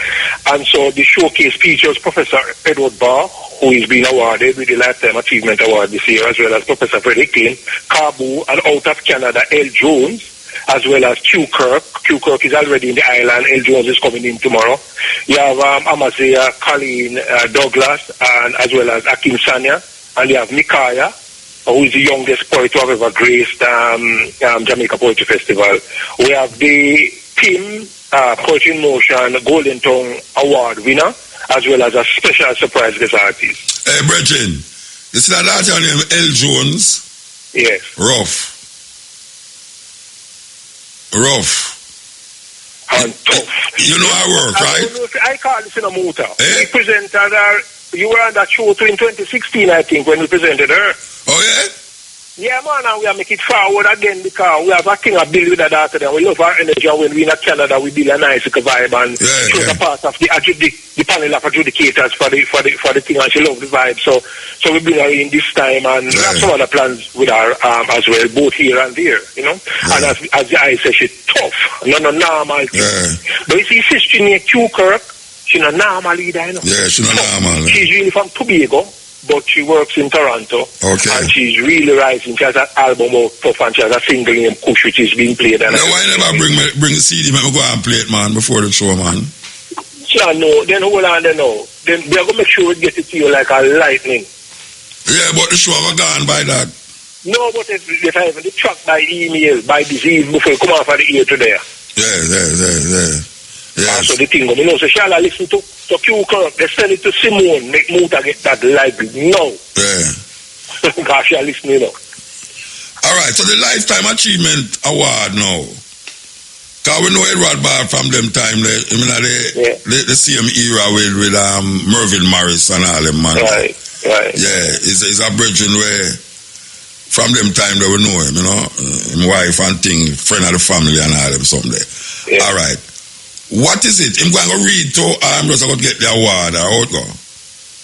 And so the showcase features Professor Edward Barr, who is being awarded with the Lifetime Achievement Award this year, as well as Professor Frederick King, Kabu, and out of Canada, L. Jones, as well as Q Kirk. Q Kirk is already in the island. L. Jones is coming in tomorrow. You have Amazia, Colleen, Douglas, and as well as Akim Sanya. And you have Mikaya, who is the youngest poet to have ever graced Jamaica Poetry Festival. We have the Tim Poetry in Motion Golden Tongue Award winner, as well as a special surprise guest artist. Hey, Brethren, this is that your name, L. Jones? Yes. Rough. And tough. You know our work, right? I call this in a motor. Eh? We presented her, you were on that show too in 2016, I think, when we presented her. Oh, yeah? Yeah, man, and we are making it forward again because we have a thing of build with that daughter and we love our energy, and when we're in Canada, we build a nice vibe and she's a part of the panel of adjudicators for the thing, and she loves the vibe. So we bring her in this time, and we have some other plans with her as well, both here and there, you know. And as the eye says, she's tough, no normal thing. But you see, sister named Q Kirk, she's not normal either, you know. Yeah, she's not normal. She's really from Tobago, but she works in Toronto. Okay. And she's really rising. She has an album out tough, and she has a single named Kush, which is being played. And why never bring the CD, make me go and play it, man, before the show, man? Yeah, no, then hold on, then no. Then they're going to make sure we get it to you like a lightning. Yeah, but the show have gone by that. No, but if I even the track by email, by disease, before you come off of the ear to there. Yeah. Yes. So the thing, you know, so shall I listen to Q Kirk? They send it to Simone, make Muta get that library. No. Yeah. Because she'll listen, you know. All right, so the Lifetime Achievement Award now. Because we know Edward Barr from them time, the same era with Mervyn Morris and all them, man. Right. Yeah, it's a brethren where from them time they will know him, you know. His wife and thing, friend of the family and all them something. Yeah. All right. What is it? I'm going to read to, I'm just going to get the award, or how it go?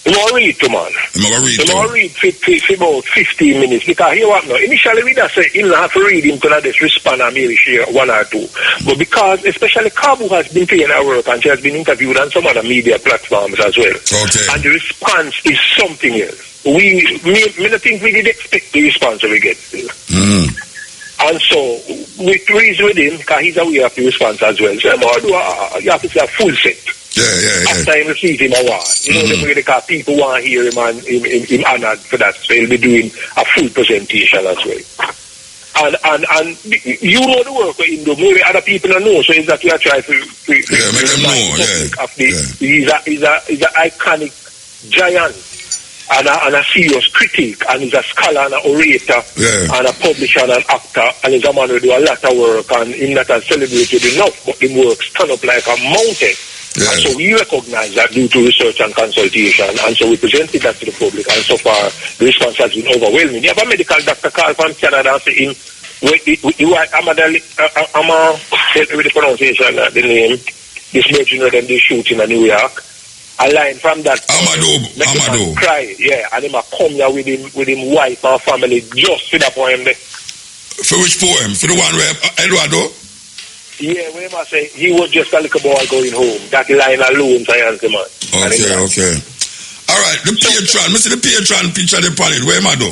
I'm going to read to, man. I'm going to read to. I'm going to read for about 15 minutes, because here what now, initially we just say, he'll have to read him to this respond and maybe share one or two. But because, especially Kabu has been playing her work, and she has been interviewed on some other media platforms as well. Okay. And the response is something else. Me don't think we did expect the response we get still. And so, we reason with him, because he's aware of the response as well. So, you have to say a full set. Yeah. After he received him award. You know, because people want to hear him and him honored for that. So, he'll be doing a full presentation as well. And you know the work with him, though. Maybe other people don't know. So, it's that we are trying to make them know, He's an iconic giant. And a serious critic, and he's a scholar and an orator, and a publisher and an actor, and he's a man who do a lot of work, and he's not as celebrated enough, but his work stand up like a mountain. And so we recognize that due to research and consultation, and so we presented that to the public, and so far the response has been overwhelming. You have a medical doctor call from Canada and say him, with the pronunciation, the name, this virgin of them, they shoot in New York. A line from that Amadou. Cry, yeah, and him a come here with him wife and family just for that poem there. For which poem? For the one where Eduardo? Yeah, where I say he was just a little boy going home. That line alone, I answer, man. Okay. All right, the Patreon. Mr. The Patreon picture the panel. Where am I do?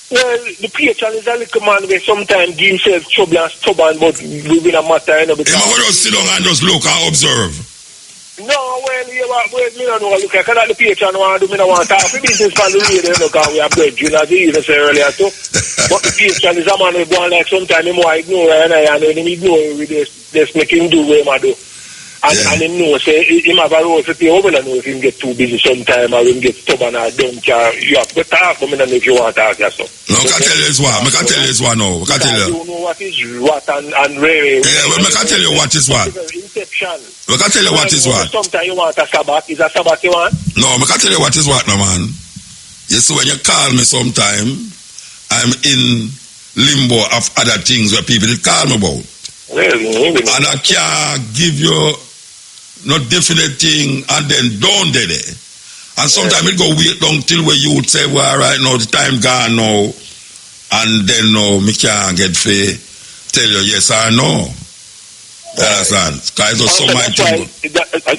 Well, the Patreon is a little man where sometimes give himself trouble and stubborn, but we will not matter, you know. Because I'm going to sit down and just look and observe. No, me don't know. Look, I cannot the Patreon want to do. Me don't want to talk for business from the radio, you know, because we have bread, you know, as you even say earlier, too. But the Patreon is a man who go on like sometimes he more ignore and then him ignore with this make him do what he do. And him know, say, him have a role to play. I don't know if him get too busy sometime or him get stubborn or don't care. You have to talk, but I don't know if you want to talk yourself. No, I can tell you this one. I can tell you this one now. I can tell you. You know what is what and really. Yeah, well, I can tell you what is what. Inception. I can tell you what is what. Sometimes you want a Sabbath. Is a Sabbath you want? No, I can tell you what is what, no, man. You see, when you call me sometime, I'm in limbo of other things where people did call me about. Really? And I can't give you no definite thing and then down there. And sometimes it go wait down till where you would say, well, right now, the time gone now. And then no, me can't get fair. Tell you yes or no. Understand? Because it's so my thing.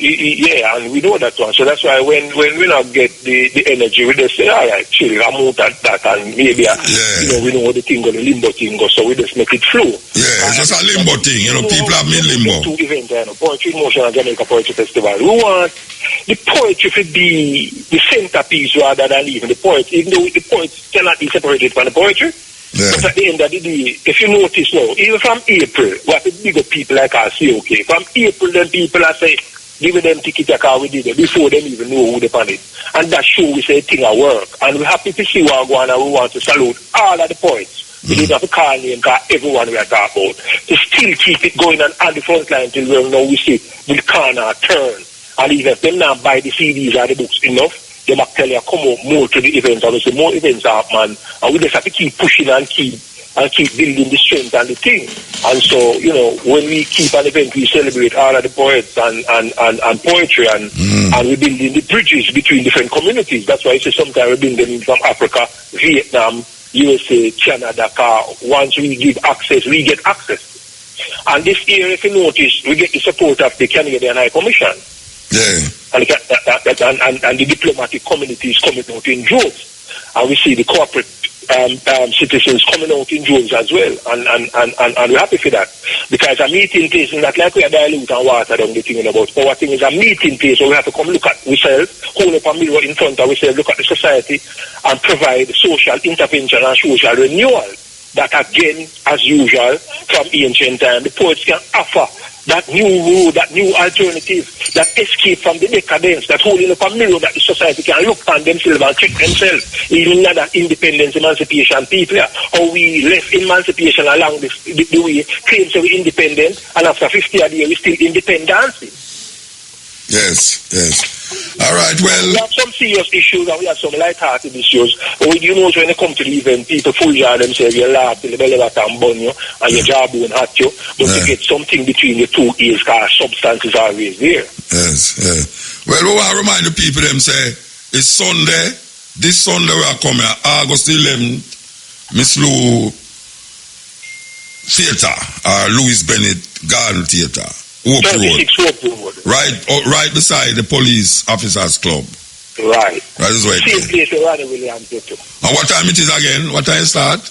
Yeah, and we know that one. So that's why when we not get the energy, we just say, all right, chill, I'm out at that, and maybe we know the thing go, the limbo thing go, so we just make it flow. Yeah, it's just a limbo thing. You know, people have me limbo. Two events, Poetry in Motion and Jamaica Poetry Festival. We want the poetry to be the centerpiece rather than even the poets, even though the poets cannot be separated from the poetry. Yeah. But at the end of the day, if you notice now, even from April, what the bigger people like us say, okay, from April, then people are saying, give them ticket a car we did it before them even know who they on it. And that show we say thing at work. And we're happy to see what going on, and we want to salute all of the poets. We didn't have to call name, because everyone we are talking about. To still keep it going and on the front line till we know we see the corner turn. And even if them not buy the CDs or the books enough, they might tell you come out more to the events. Obviously, more events are up, man. And we just have to keep pushing and keep building the strength and the thing. And so, you know, when we keep an event, we celebrate all of the poets and poetry, and we're building the bridges between different communities. That's why I say sometimes we bring them in from Africa, Vietnam, USA, Canada. Once we give access, we get access. And this year, if you notice, we get the support of the Canadian High Commission. Yeah. And the diplomatic community is coming out in droves. And we see the corporate citizens coming out in droves as well. And we're happy for that. Because a meeting place is not like we are dilute and water down the thing about. Our thing is a meeting place where we have to come look at ourselves, hold up a mirror in front of ourselves, look at the society, and provide social intervention and social renewal. That again, as usual, from ancient time, the poets can offer that new road, that new alternative, that escape from the decadence, that holding up a mirror that the society can look on themselves and check themselves, even in that independence, emancipation people, how we left emancipation along the way, claims to be independent, and after 50 years, we still independent. Yes. All right, well. We have some serious issues and we have some light-hearted issues. But you know, when they come to the event, people full jar themselves, you laugh till the belly button burn you and your jawbone hurt you. But you get something between the two ears because substance is always there. Yes. Well, we want to remind the people, them say, it's Sunday. This Sunday we are coming, August 11th, Miss Lou Theatre, Louis Bennett Garden Theatre. Hope Road. Right beside the police officers club. Right. That is where same place where Ronnie Williams did too. And what time it is again? What time it start?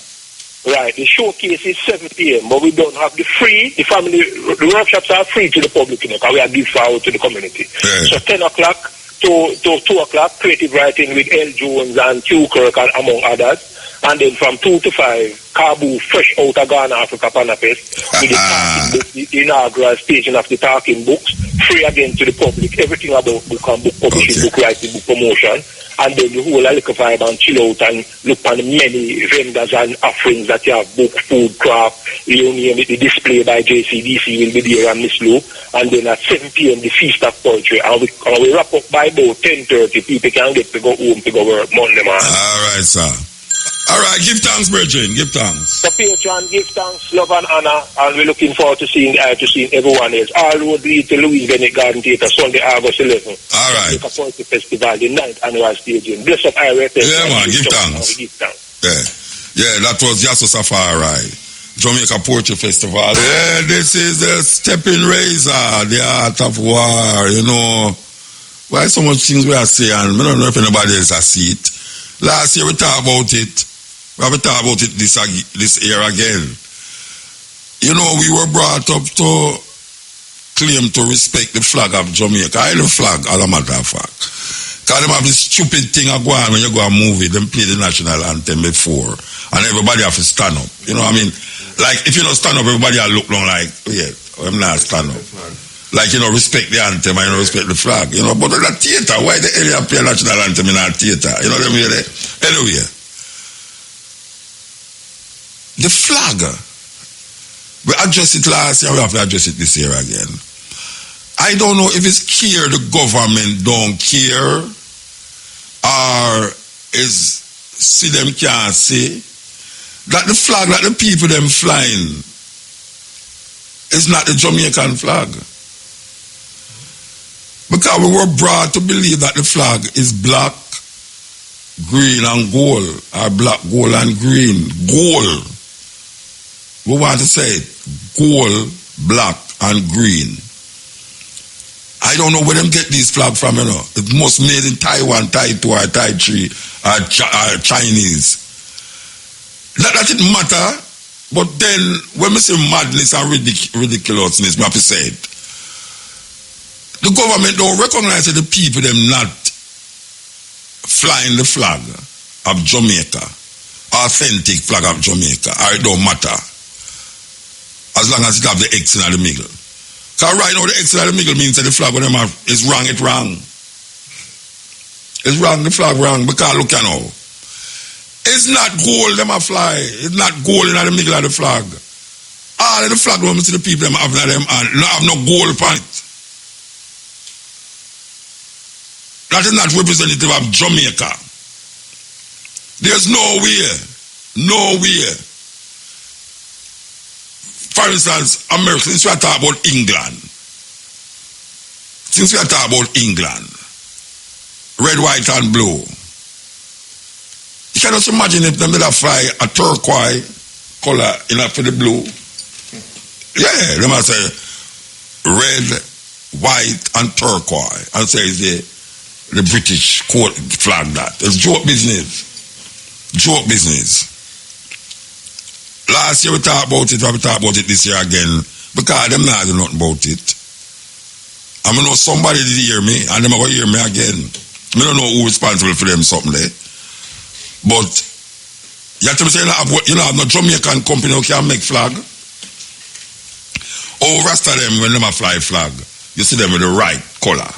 Right. The showcase is 7 p.m. but we don't have the workshops are free to the public, you know, because we are gift out to the community. Yeah. So 10 o'clock to 2 o'clock, creative writing with L. Jones and Q. Kirk and among others. And then from 2 to 5, Kabu, fresh out of Ghana, Africa, Panafest, with the inaugural staging of the talking books, free again to the public, everything about book and book publishing, book writing, book promotion, and then the whole liquor vibe and chill out and look on the many vendors and offerings that you have, book, food, craft, you name it, the display by JCDC will be there and Miss Lou, and then at 7 p.m. the Feast of Poetry, and we wrap up by about 10:30, people can get to go home to go work Monday, man. All right, sir. All right, give thanks, Bridget. Give thanks. So, Patron, give thanks, love and honor, and we're looking forward to seeing everyone else. All road lead to Louis Bennett Garden Theatre, Sunday, August 11th. All right. Jamaica Poetry Festival, the 9th annual staging. Bless up, Yeah, man, give thanks. Yeah, that was Yasso Safari, Jamaica Poetry Festival. Yeah, this is the Steppin Razor, the art of war, you know. Why so much things we are saying? I don't know if anybody else has seen it. Last year we talked about it. We have to talk about it this year again. You know, we were brought up to claim to respect the flag of Jamaica. I the flag, as a matter of fact. Because them have this stupid thing of going when you go a movie, them play the national anthem before. And everybody have to stand up. You know what I mean? Like, if you don't stand up, everybody will look down like, oh yeah, I'm not stand up. Like, respect the anthem and respect the flag, but in a theater, why the hell you play national anthem in a theater? Them hear that? Anyway, the flag, we addressed it last year, we have to address it this year again. I don't know if it's care the government don't care, or is see them can't see, that the flag that the people them flying is not the Jamaican flag. Because we were brought to believe that the flag is black, green and gold, or black, gold and green. Gold. We want to say it. Gold, black and green. I don't know where them get these flags from, It must made in Taiwan, Tai 2 or Tai 3 or Chinese. Not that it matter, but then when we say madness and ridiculousness, we have to say it. The government don't recognize that the people them not flying the flag of Jamaica, authentic flag of Jamaica, or it don't matter as long as it have the X in the middle. Because right now the X in the middle means that the flag of them is wrong, it's wrong. It's wrong, the flag wrong, because look now. It's not gold them a fly, it's not gold in the middle of the flag. All of the flag when we see the people them have them and not have no gold on it. That is not representative of Jamaica. There's nowhere. For instance, America, since we are talking about England, red, white, and blue, you can just imagine if them did fly a turquoise color for the blue. Yeah, they must say red, white, and turquoise, and say the British court flag that. It's joke business. Last year we talked about it, we talk about it this year again, because them not do nothing about it. I know somebody did hear me, and them are going to hear me again. I don't know who responsible for them something there. But you have to say you know no Jamaican company who can make flag. Oh, rest of them when them a fly flag, you see them with the right color.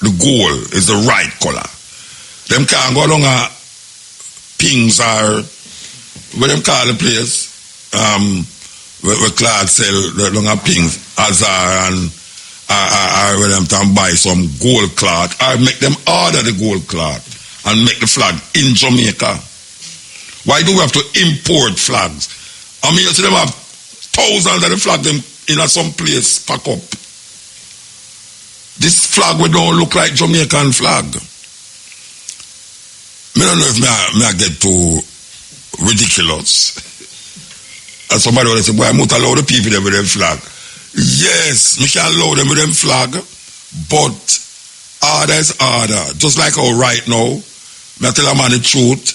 The gold is the right color. Them can't go down a pings or what them call the place where Clark sell down a pings Azar and where them can buy some gold cloth or make them order the gold cloth and make the flag in Jamaica. Why do we have to import flags? I mean, you see them have thousands of the flag them in some place pack up. This flag we don't look like Jamaican flag. I don't know if I get too ridiculous. And somebody will say, boy, I must allow the people there with them flag. Yes, we can allow them with them flag, but order is order. Just like how right now, I tell a man the truth.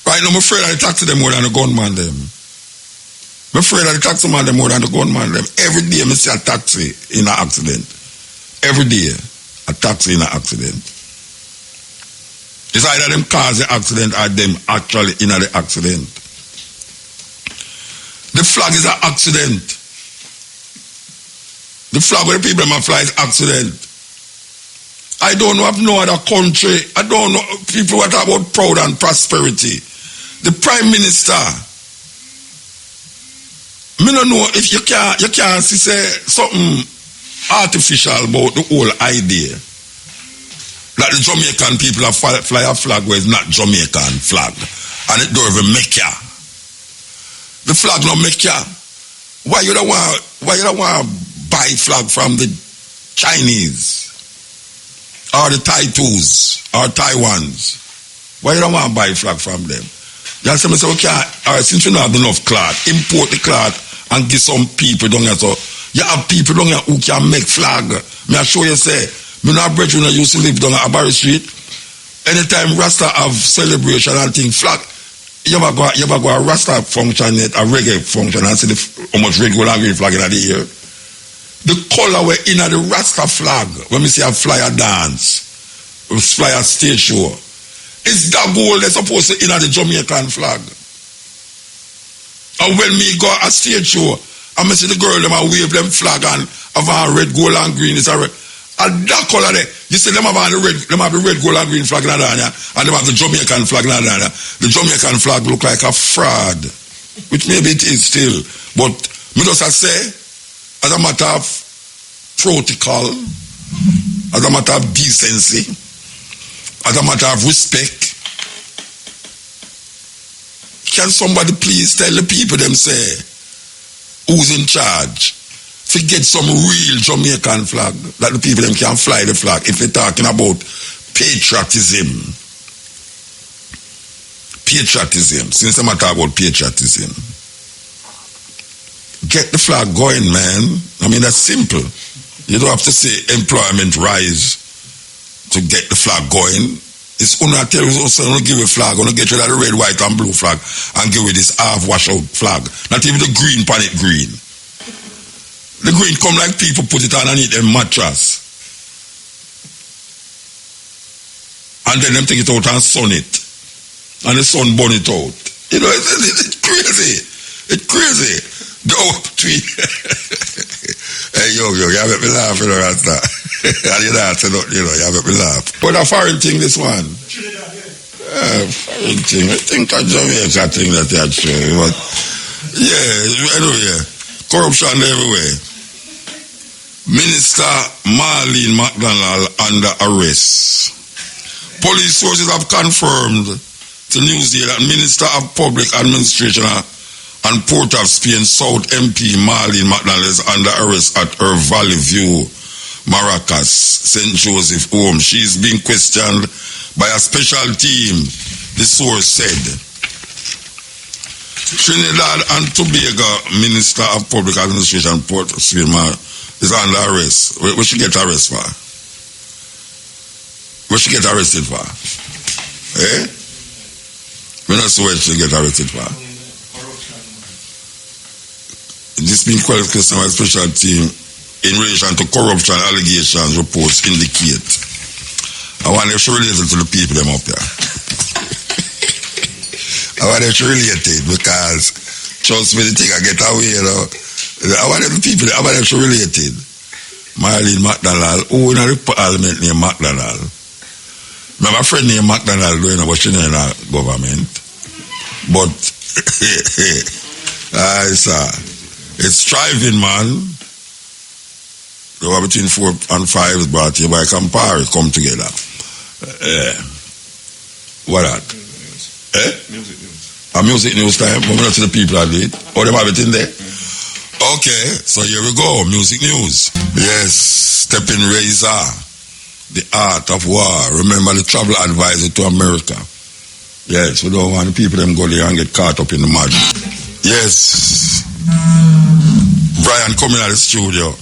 Right now, I'm afraid I tax them more than the gunman them. I'm afraid I tax them more than the gunman them. Every day I see a taxi in an accident. Every day, a taxi in an accident. It's either them cause the accident or them actually in the accident. The flag is an accident. The flag where the people fly is accident. I don't know of no other country. I don't know people who talk about proud and prosperity. The Prime Minister, I don't know if you can't say something artificial about the whole idea that the Jamaican people fly a flag where it's not Jamaican flag and it don't even make ya. The flag not make ya. Why you don't want to buy flag from the Chinese or the Tai 2s or Taiwans? Why you don't want to buy flag from them? You say, okay, all right, since we don't have enough cloth, import the cloth and give some people down here. So you have people down here who can make flag. Me I show you say, me not brethren who used to live down at Barry Street. Anytime Rasta have celebration and thing, flag, you ever go a Rasta function, a reggae function, and see how much regular green flag in the year. The color were in the Rasta flag, when we see a flyer dance, flyer stage show, it's that gold they're supposed to in the Jamaican flag. And when me go a stage show, and I see the girl them a wave them flag and have a red, gold and green. It's a red. And that color there, you see them have the red, gold and green flag in there, and them have the Jamaican flag in there. The Jamaican flag look like a fraud, which maybe it is still. But me just say, as a matter of protocol, as a matter of decency, as a matter of respect, can somebody please tell the people them say who's in charge? To get some real Jamaican flag that the people them can fly the flag. If they're talking about patriotism, since I'm talking about patriotism, get the flag going, man. I mean, that's simple. You don't have to say employment rise to get the flag going. It's only tell you also give a flag, only get rid of the red, white, and blue flag and give it this half wash out flag. Not even the green pan it green. The green come like people put it on and eat them mattress. And then them take it out and sun it. And the sun burn it out. You know, it's crazy. It's crazy. Go tweet. Hey, yo, you have me laugh, you know, that's that. And you know, you have me laugh. But a foreign thing, this one. Foreign thing. I think a Jamaica thing that that's true. But yeah, anyway, corruption everywhere. Minister Marlene McDonald under arrest. Police sources have confirmed to Newsday that Minister of Public Administration and Port of Spain South MP Marlene McDonald is under arrest at her Valley View, Maracas, St. Joseph home. She is being questioned by a special team, the source said. Trinidad and Tobago Minister of Public Administration and Port of Spain is under arrest. What should get arrested for? What should get arrested for? Eh? We're not sure what should get arrested for. This being questioned by a special team in relation to corruption allegations reports indicate. I want them to relate to the people them up here. I want them to relate it because trust me, the thing I get away, you know. I want them people, I want them to relate it. Marlene McDonald, who in a parliament named McDonald. My friend named McDonald, you know, but she in a government. But it's striving, man. There were between 4 and 5 is brought here by Campari, come together. What that? Music news. A music news time. We're not to the people that did. Oh, they have it in there? Okay, so here we go. Music news. Yes, Steppin Razor, the art of war. Remember the travel advisor to America. Yes, we don't want the people them go there and get caught up in the mud. Yes. Brian coming out of the studio.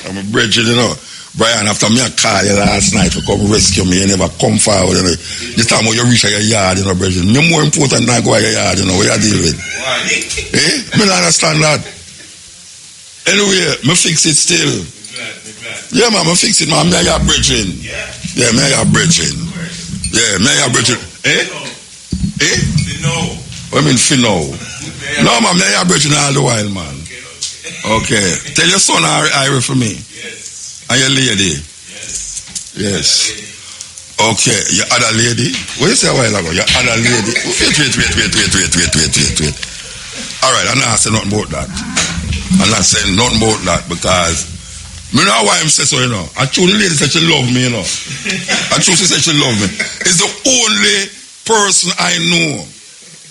I'm a bridge, you know. Brian, after me I call you last night to come rescue me, you never come forward. You know. This time when you reach your yard, you know, bridge. You're more important than go to your yard, you know, what you deal with. Why? Eh? I don't understand that. Anyway, me fix it still. Yeah, man, me fix it, man. Me I got bridging. Yeah, me I got bridging. Yeah, me I got bridging. Eh? Eh? Finno. What I mean Finno? No, man, me I got bridging all the while, man. Okay. Tell your son Ira for me. Yes. And your lady. Yes. Yes. Okay. Your other lady. What you say a while ago? Your other lady. Wait. All right, I'm not saying nothing about that. I'm not saying nothing about that because me know why I'm saying so, you know. I told the lady said she love me, you know. I told she said she love me. It's the only person I know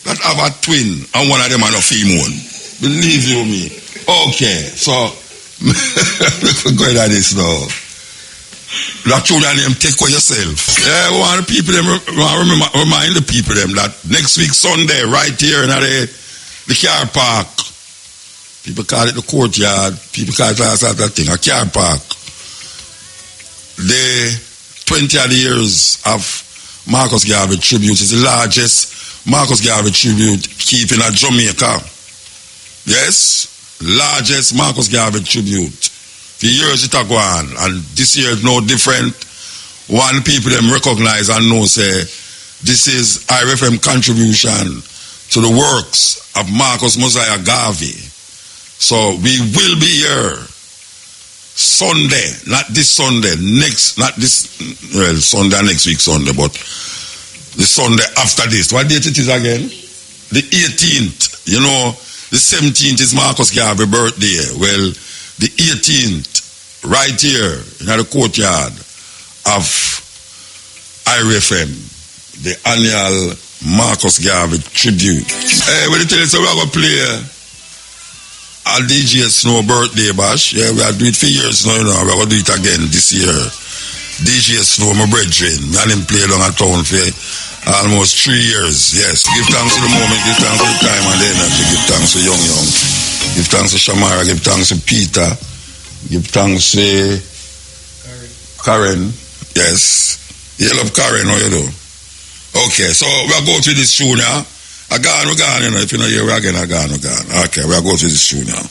that have a twin and one of them are a female. Believe you me. Okay, so we're going at this now. That children them take for yourself. Yeah, we want the people them remind the people them that next week Sunday, right here in the car park. People call it the courtyard. People call it that thing, a car park. The 20 years of Marcus Garvey tribute is the largest Marcus Garvey tribute keeping at Jamaica. Yes, largest Marcus Garvey tribute. For years it a go on, and this year is no different. One people them recognize and know say this is IRFM contribution to the works of Marcus Mosiah Garvey. So we will be here Sunday, not this Sunday, Sunday next week Sunday, but the Sunday after this. What date it is again? The 18th. You know, the 17th is Marcus Garvey's birthday. Well, the 18th, right here in the courtyard of IRFM, the annual Marcus Garvey tribute. Hey, when you tell you, so we're going to play a DJ Snow birthday bash. Yeah, we are doing it for years now, you know. We're going to do it again this year. DJ Snow, my brethren. Me and him play along a town for almost 3 years. Yes. Give thanks to the moment, give thanks to the time and the energy. Give thanks to Young. Give thanks to Shamara, give thanks to Peter. Give thanks to Karen. Yes. You love Karen, how you do? Okay, so we'll go to this tune now. I gone, you know. If you know here, we're again, I gone. Okay, we'll go to this tune now.